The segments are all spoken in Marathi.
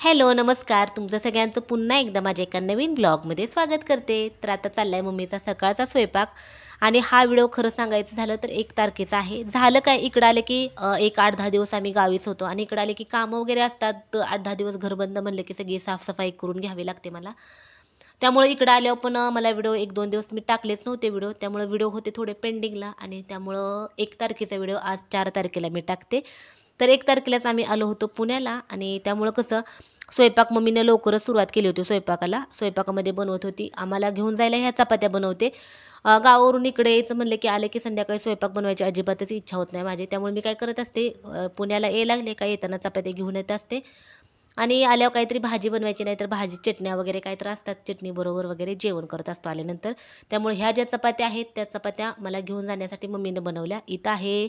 हॅलो नमस्कार. तुमचं सगळ्यांचं पुन्हा एकदा माझ्या एका नवीन ब्लॉगमध्ये स्वागत करते. तर आता चाललाय मम्मीचा सकाळचा स्वयंपाक आणि हा व्हिडिओ खरं सांगायचं झालं तर 1 तारखेचा आहे. झालं काय इकडं आले की एक 8-10 दिवस आम्ही गावीच होतो आणि इकडं आले की कामं वगैरे असतात. तर 8-10 दिवस घर बंद म्हणलं की सगळी साफसफाई करून घ्यावी लागते मला. त्यामुळे इकडं आल्यावर पण मला व्हिडिओ 1-2 दिवस मी टाकलेच नव्हते व्हिडिओ. त्यामुळे व्हिडिओ होते थोडे पेंडिंगला आणि त्यामुळं 1 तारखेचा व्हिडिओ आज 4 तारखेला मी टाकते. तर 1 तारखेलाच आम्ही आलो होतो पुण्याला आणि त्यामुळं कसं स्वयंपाक मम्मीनं लवकरच सुरुवात केली होती स्वयंपाकाला. स्वयंपाकामध्ये बनवत होती. आम्हाला घेऊन जायला ह्या चपात्या बनवते. गावावरून इकडे यायचं म्हणलं की आले की संध्याकाळी स्वयंपाक बनवायची अजिबातच इच्छा होत नाही माझी. त्यामुळे मी काय करत असते पुण्याला यायला लागले का येताना चपात्या घेऊन येत असते आणि आल्यावर काहीतरी भाजी बनवायची नाही तर भाजी चटण्या वगैरे काहीतरी असतात चटणीबरोबर वगैरे जेवण करत असतो आल्यानंतर. त्यामुळे ह्या ज्या चपात्या आहेत त्या चपात्या मला घेऊन जाण्यासाठी मम्मीनं बनवल्या. इथं आहे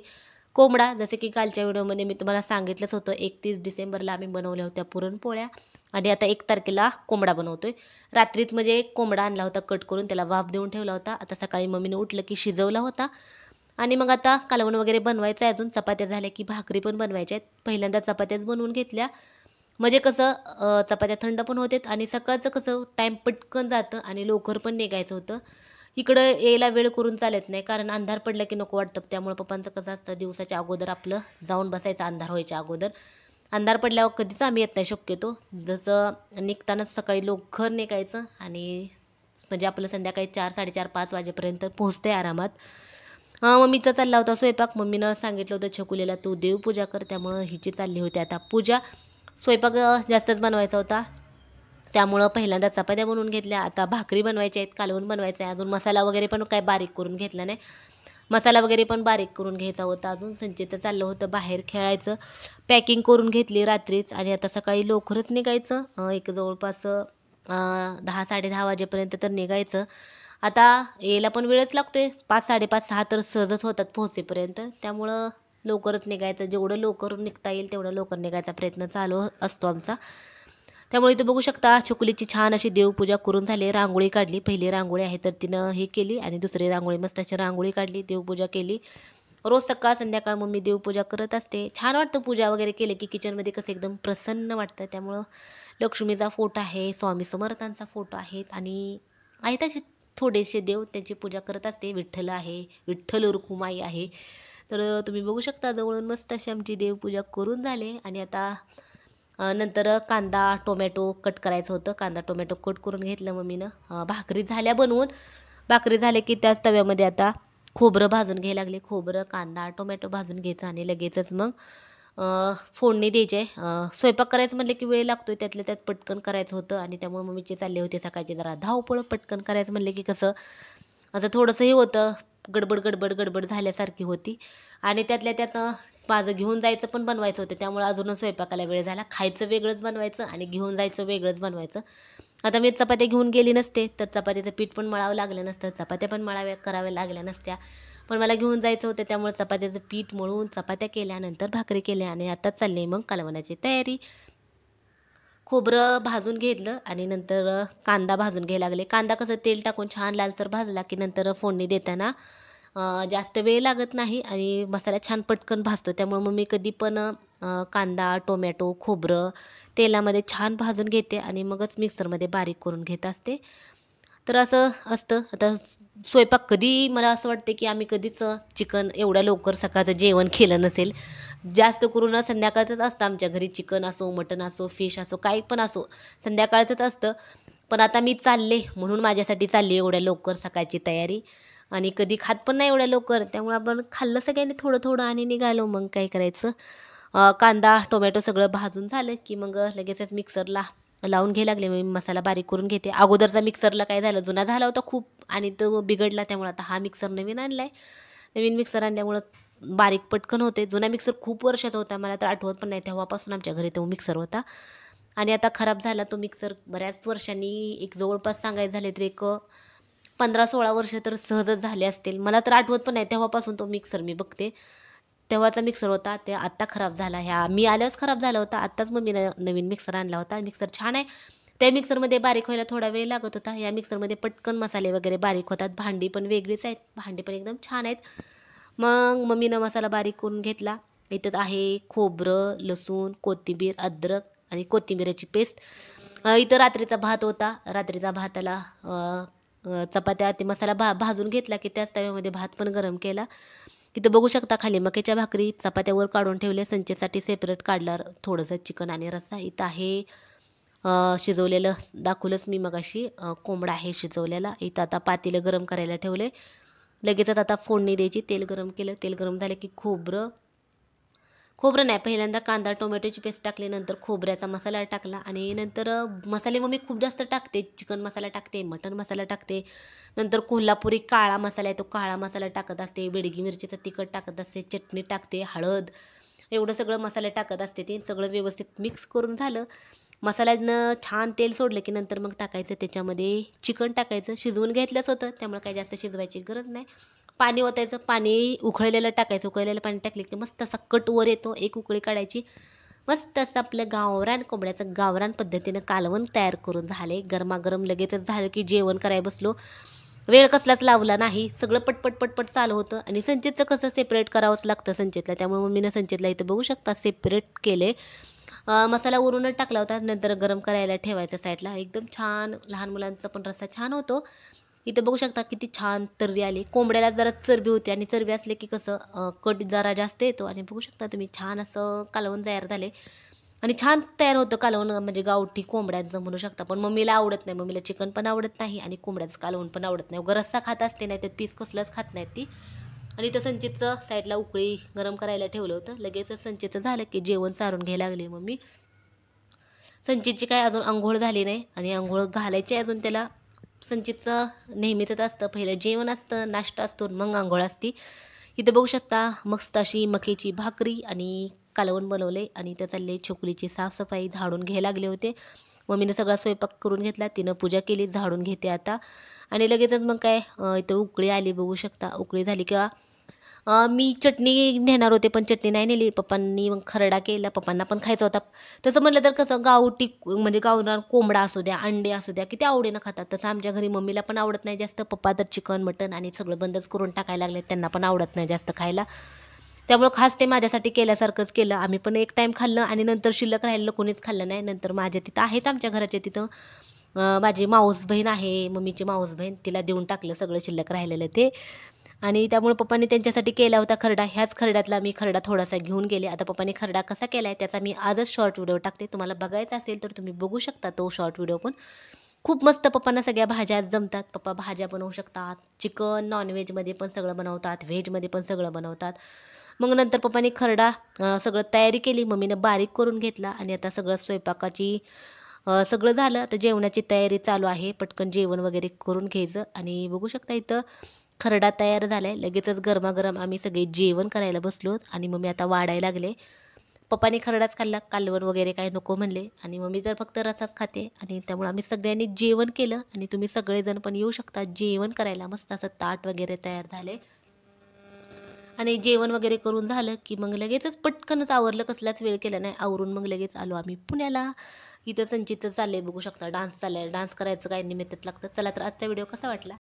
कोंबडा. जसे की कालच्या व्हिडिओमध्ये मी तुम्हाला सांगितलंच होतं 31 डिसेंबरला आम्ही बनवल्या होत्या पुरणपोळ्या आणि आता 1 तारखेला कोंबडा बनवतोय. रात्रीच म्हणजे कोंबडा आणला होता कट करून त्याला वाफ देऊन ठेवला होता. आता सकाळी मम्मीने उठलं की शिजवला होता आणि मग आता कालवण वगैरे बनवायचं आहे. अजून चपात्या झाल्या की भाकरी पण बनवायच्या आहेत. पहिल्यांदा चपात्याच बनवून घेतल्या. म्हणजे कसं चपात्या थंड पण होतात आणि सकाळचं कसं टाईम पटकन जातं आणि लवकर पण निघायचं होतं. इकडं यायला वेळ करून चालत नाही कारण अंधार पडलं की नको वाटतं. त्यामुळे पप्पांचं कसं असतं दिवसाच्या अगोदर आपलं जाऊन बसायचं अंधार व्हायच्या अगोदर. अंधार पडल्यावर कधीच आम्ही येत नाही शक्यतो. जसं निघतानाच सकाळी लवकर निघायचं आणि म्हणजे आपलं संध्याकाळी 4, 4:30, 5 वाजेपर्यंत पोहोचते आरामात. मम्मीचा चालला होता स्वयंपाक. मम्मीनं सांगितलं होतं छकुलीला तू देवपूजा कर. त्यामुळं हिची चालली होती आता पूजा. स्वयंपाक जास्तच बनवायचा होता. त्यामुळं पहिल्यांदा चपात्या बनवून घेतल्या. आता भाकरी बनवायच्या आहेत, कालवण बनवायचं आहे. अजून मसाला वगैरे पण काय बारीक करून घेतला नाही. मसाला वगैरे पण बारीक करून घ्यायचा होता. अजून संचितचं चाललं होतं बाहेर खेळायचं. पॅकिंग करून घेतली रात्रीच आणि आता सकाळी लवकरच निघायचं. एक जवळपास 10, 10:30 वाजेपर्यंत तर निघायचं. आता यायला पण वेळच लागतोय. 5, 5:30, 6 तर सहजच होतात पोहोचेपर्यंत. त्यामुळं लवकरच निघायचं. जेवढं लवकर निघता येईल तेवढं लवकर निघायचा प्रयत्न चालू असतो आमचा. त्यामुळे इथं बघू शकता छकुलीची छान अशी देवपूजा करून झाली. रांगोळी काढली. पहिली रांगोळी आहे तर तिनं हे केली आणि दुसरी रांगोळी मस्त अशी रांगोळी काढली, देवपूजा केली. रोज सकाळ संध्याकाळ मम्मी देवपूजा करत असते. छान वाटतं पूजा वगैरे केले की किचनमध्ये कसं एकदम प्रसन्न वाटतं. त्यामुळं लक्ष्मीचा फोटो आहे, स्वामी समर्थांचा फोटो आहेत आणि आहेत असे थोडेसे देव त्यांची पूजा करत असते. विठ्ठल आहे, विठ्ठल रुक्माई आहे. तर तुम्ही बघू शकता जवळून मस्त अशी आमची देवपूजा करून झाली आणि आता नंतर कांदा टोमॅटो कट करायचं होतं. कांदा टोमॅटो कट करून घेतलं मम्मीनं. भाकरी झाल्या बनवून. भाकरी झाल्या की त्याच तव्यामध्ये आता खोबरं भाजून घ्यायला लागले. खोबरं, कांदा, टोमॅटो भाजून घ्यायचं आणि लगेचच मग फोडणी द्यायची आहे. स्वयंपाक करायचं म्हटलं की वेळ लागतोय. त्यातल्या त्यात पटकन करायचं होतं आणि त्यामुळे मम्मीचे चालले होते सकाळचे जरा धावपळ. पटकन करायचं म्हटलं की कसं असं थोडंसं हे होतं. गडबड, गडबड, गडबड झाल्यासारखी होती आणि त्यातल्या त्यात माझं घेऊन जायचं पण बनवायचं होतं. त्यामुळे अजूनच स्वयंपाकाला वेळ झाला. खायचं वेगळंच बनवायचं आणि घेऊन जायचं वेगळंच बनवायचं. आता मी चपात्या घेऊन गेली नसते तर चपात्याचं पीठ पण मळावं लागलं नसतं. चपात्या पण कराव्या लागल्या नसत्या. पण मला घेऊन जायचं होतं त्यामुळे चपात्याचं पीठ मळून चपात्या केल्या, नंतर भाकरी केल्या आणि आता चालली मग कालवणाची तयारी. खोबरं भाजून घेतलं आणि नंतर कांदा भाजून घ्यायला लागले. कांदा कसं तेल टाकून छान लालसर भाजला की नंतर फोडणी देताना जास्त वेळ लागत नाही आणि मसाला छान पटकन भाजतो. त्यामुळे मग मी कधी पण कांदा, टोमॅटो, खोबरं तेलामध्ये छान भाजून घेते आणि मगच मिक्सरमध्ये बारीक करून घेत असते. तर असं असतं. आता स्वयंपाक कधी मला असं वाटते की आम्ही कधीच चिकन एवढ्या लवकर सकाळचं जेवण केलं नसेल. जास्त करून संध्याकाळचंच असतं आमच्या घरी. चिकन असो, मटण असो, फिश असो, काही पण असो संध्याकाळचंच असतं. पण आता मी चालले म्हणून माझ्यासाठी चालली एवढ्या लवकर सकाळची तयारी आणि कधी खात पण नाही एवढ्या लवकर. त्यामुळे आपण खाल्लं सगळ्यांनी थोडं थोडं आणि निघालो. मग काय करायचं. कांदा टोमॅटो सगळं भाजून झालं की मग लगेचच मिक्सरला लावून घ्यायला लागले. मी मसाला बारीक करून घेते. अगोदरचा मिक्सरला काय झालं जुना झाला होता खूप आणि तो बिघडला. त्यामुळे आता हा मिक्सर नवीन आणला आहे. नवीन मिक्सर आणल्यामुळं बारीक पटकन होते. जुना मिक्सर खूप वर्षाचा होता. मला तर आठवत पण नाही तेव्हापासून आमच्या घरी तो मिक्सर होता आणि आता खराब झाला तो मिक्सर बऱ्याच वर्षांनी. एक जवळपास सांगायचं झाले तर एक 15-16 वर्ष तर सहजच झाले असतील. मला तर आठवत पण नाही तेव्हापासून तो मिक्सर मी बघते. तेव्हाचा मिक्सर होता ते आत्ता खराब झाला. ह्या मी आल्यावरच खराब झाला होता. आत्ताच मम्मीनं नवीन मिक्सर आणला होता. मिक्सर छान आहे. त्या मिक्सरमध्ये बारीक व्हायला थोडा वेळ लागत होता. या मिक्सरमध्ये पटकन मसाले वगैरे बारीक होतात. भांडी पण वेगळीच आहेत. भांडी पण एकदम छान आहेत. मग मम्मीनं मसाला बारीक करून घेतला. इथं आहे खोबरं, लसूण, कोथिंबीर, अद्रक आणि कोथिंबीरची पेस्ट. इथं रात्रीचा भात होता. रात्रीचा भाताला चपात्या ते मसाला भाजून घेतला की त्याच तव्यामध्ये भात पण गरम केला. इथं बघू शकता खाली मक्याच्या भाकरी चपात्यावर काढून ठेवले. संचेसाठी सेपरेट काढला थोडंसं चिकन आणि रस्सा. इथं आहे शिजवलेलं दाखवलंच मी मगाशी कोंबडा आहे शिजवलेला. इथं आता पातेलं गरम करायला ठेवले. लगेचच आता फोडणी द्यायची. तेल गरम केलं. तेल गरम झालं की खोबरं नाही, पहिल्यांदा कांदा टोमॅटोची पेस्ट टाकली, नंतर खोबऱ्याचा मसाला टाकला आणि नंतर मसाले मग मी खूप जास्त टाकते. चिकन मसाला टाकते, मटन मसाला टाकते, नंतर कोल्हापुरी काळा मसाला आहे तो काळा मसाला टाकत असते, बेडगी मिरचीचं तिखट टाकत असते, चटणी टाकते, हळद, एवढं सगळं मसाले टाकत असते. ते सगळं व्यवस्थित मिक्स करून झालं. मसाल्यानं छान तेल सोडलं की नंतर मग टाकायचं त्याच्यामध्ये चिकन टाकायचं. शिजवून घेतलंच होतं त्यामुळे काही जास्त शिजवायची गरज नाही. पाणी ओतायचं, पाणी उकळलेलं टाकायचं. उकळलेलं पाणी टाकले की मस्त असा कट वर येतो. एक उकळी काढायची. मस्त असं आपलं गावरान कोंबड्याचं गावरान पद्धतीनं कालवण तयार करून झाले. गरमागरम लगेचच झालं की जेवण करायला बसलो. वेळ कसलाच लावला नाही. सगळं पटपट पटपट चालू होतं आणि संचितचं कसं सेपरेट करावंच लागतं संचितला. त्यामुळे मम्मीनं संचितला इथं बघू शकता सेपरेट केले. मसाला वरूनच टाकला होता. नंतर गरम करायला ठेवायचा साईडला. एकदम छान लहान मुलांचा पण रस्सा छान होतो. इथं बघू शकता किती छान तर्री आली. कोंबड्याला जरा चरबी होती आणि चरबी असले की कसं कट जरा जास्त येतो. आणि बघू शकता तुम्ही छान असं कालवण तयार झाले आणि छान तयार होतं कालवण, म्हणजे गावठी कोंबड्यांचं म्हणू शकता. पण मम्मीला आवडत नाही. मम्मीला चिकन पण आवडत नाही आणि कोंबड्याचं कालवण पण आवडत नाही. रस्सा खात असते, नाही तर पीस कसलंच खात नाहीत ती. आणि इथं संचितचं साईडला उकळी गरम करायला ठेवलं होतं. लगेचच संचितचं झालं की जेवण चारून घ्यायला लागले मम्मी. संचितची काय अजून अंघोळ झाली नाही आणि अंघोळ घालायची अजून त्याला. संचितचं नेहमीचंच असतं, पहिलं जेवण असतं, नाश्ता असतो, मग अंघोळ असती. इथं बघू शकता मस्त अशी मक्याची भाकरी आणि कालवण बनवले आणि इथं चालले छोकलीची साफसफाई, झाडून घ्यायला लागले होते. मम्मीनं सगळा स्वयंपाक करून घेतला, तिनं पूजा केली, झाडून घेते आता. आणि लगेचच मग काय इथं उकळी आली बघू शकता. उकळी झाली का मी चटणी नेणार होते पण चटणी नाही नेली. पप्पांनी मग खरडा केला. पप्पांना पण खायचा होता. तसं म्हटलं तर कसं गावठी म्हणजे गावरान कोंबडा असू द्या, अंडे असू द्या, किती आवडीनं खातात. तसं आमच्या घरी मम्मीला पण आवडत नाही जास्त. पप्पा तर चिकन मटन आणि सगळं बंदच करून टाकायला लागले. त्यांना पण आवडत नाही जास्त खायला. त्यामुळं खास ते माझ्यासाठी केल्यासारखंच केलं. आम्ही पण एक टाईम खाल्लं आणि नंतर शिल्लक राहिलेलं कोणीच खाल्लं नाही. नंतर माझ्या तिथं आहेत आमच्या घराच्या तिथं माझी माऊस बहीण आहे, मम्मीची माऊस बहीण, तिला देऊन टाकलं सगळं शिल्लक राहिलेलं ते. आणि त्यामुळे पप्पांनी त्यांच्यासाठी केला होता खरडा. ह्याच खरड्यातला मी खरडा थोडासा घेऊन गेले. आता पप्पांनी खरडा कसा केला आहे त्याचा मी आजच शॉर्ट व्हिडिओ टाकते. तुम्हाला बघायचा असेल तर तुम्ही बघू शकता तो शॉर्ट व्हिडिओ पण. खूप मस्त पप्पांना सगळ्या भाज्या जमतात. पप्पा भाज्या बनवू शकतात. चिकन नॉनव्हेजमध्ये पण सगळं बनवतात, व्हेजमध्ये पण सगळं बनवतात. मग नंतर पप्पांनी खरडा सगळं तयारी केली. मम्मीनं बारीक करून घेतला आणि आता सगळं स्वयंपाकाची सगळं झालं. आता जेवणाची तयारी चालू आहे. पटकन जेवण वगैरे करून घ्यायचं आणि बघू शकता इथं खरडा तयार झाला आहे. लगेचच गरमागरम आम्ही सगळे जेवण करायला बसलो आणि मम्मी आता वाढायला लागले. पप्पांनी खरडाच खाल्ला, कालवण वगैरे काय नको म्हणले आणि मम्मी तर फक्त रसाच खाते. आणि त्यामुळे आम्ही सगळ्यांनी जेवण केलं आणि तुम्ही सगळेजण पण येऊ शकता जेवण करायला. मस्त असं ताट वगैरे तयार झाले आणि जेवण वगैरे करून झालं की मग लगेचच पटकनच आवरलं. कसलाच वेळ केला नाही. आवरून मग लगेच आलो आम्ही पुण्याला. इथं संचितचं चाललंय बघू शकता, डान्स चाललाय. डान्स करायचं काय निमित्त लागतं. चला तर आजचा व्हिडिओ कसा वाटला